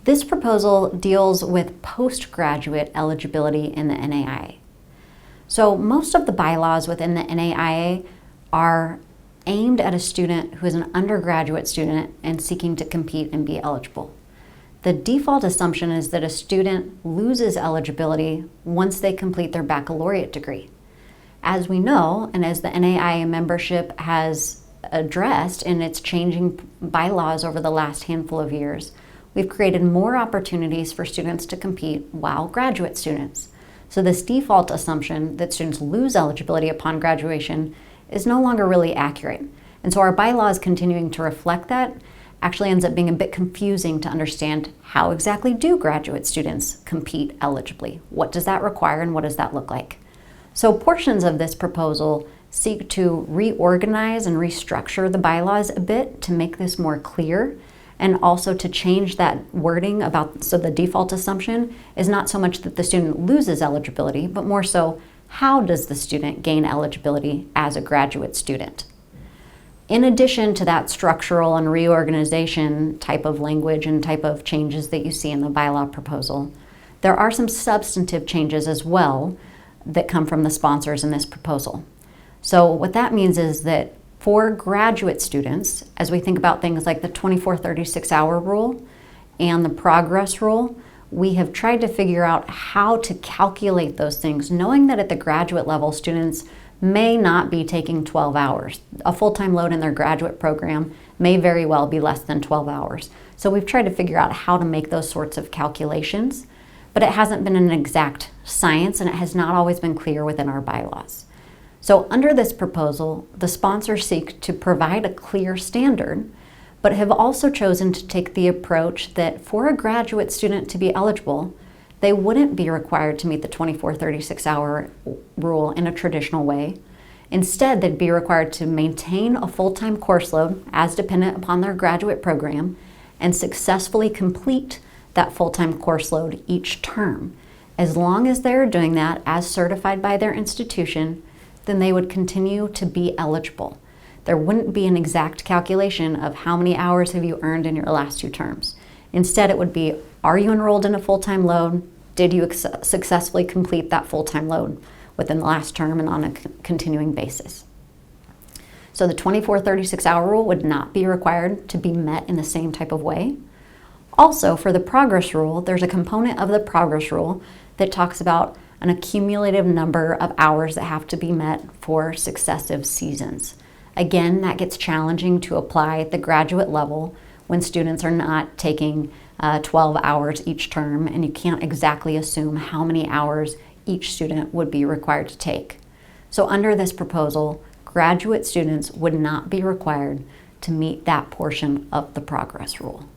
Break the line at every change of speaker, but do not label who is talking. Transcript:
This proposal deals with postgraduate eligibility in the NAIA. So most of the bylaws within the NAIA are aimed at a student who is an undergraduate student and seeking to compete and be eligible. The default assumption is that a student loses eligibility once they complete their baccalaureate degree. As we know, and as the NAIA membership has addressed in its changing bylaws over the last handful of years, we've created more opportunities for students to compete while graduate students. So this default assumption that students lose eligibility upon graduation is no longer really accurate. And so our bylaws continuing to reflect that actually ends up being a bit confusing to understand how exactly do graduate students compete eligibly? What does that require and what does that look like? So portions of this proposal seek to reorganize and restructure the bylaws a bit to make this more clear, and also to change that wording about, so the default assumption is not so much that the student loses eligibility, but more so, how does the student gain eligibility as a graduate student? In addition to that structural and reorganization type of language and type of changes that you see in the bylaw proposal, there are some substantive changes as well that come from the sponsors in this proposal. So what that means is that for graduate students, as we think about things like the 24-36-hour rule and the progress rule, we have tried to figure out how to calculate those things, knowing that at the graduate level, students may not be taking 12 hours. A full-time load in their graduate program may very well be less than 12 hours. So we've tried to figure out how to make those sorts of calculations, but it hasn't been an exact science and it has not always been clear within our bylaws. So under this proposal, the sponsors seek to provide a clear standard, but have also chosen to take the approach that for a graduate student to be eligible, they wouldn't be required to meet the 24-36-hour rule in a traditional way. Instead, they'd be required to maintain a full-time course load as dependent upon their graduate program and successfully complete that full-time course load each term. As long as they're doing that as certified by their institution, then they would continue to be eligible. There wouldn't be an exact calculation of how many hours have you earned in your last 2 terms. Instead, it would be, are you enrolled in a full-time load? Did you successfully complete that full-time load within the last term and on a continuing basis? So the 24-36-hour rule would not be required to be met in the same type of way. Also, for the progress rule, there's a component of the progress rule that talks about an accumulative number of hours that have to be met for successive seasons. Again, that gets challenging to apply at the graduate level when students are not taking 12 hours each term, and you can't exactly assume how many hours each student would be required to take. So under this proposal, graduate students would not be required to meet that portion of the progress rule.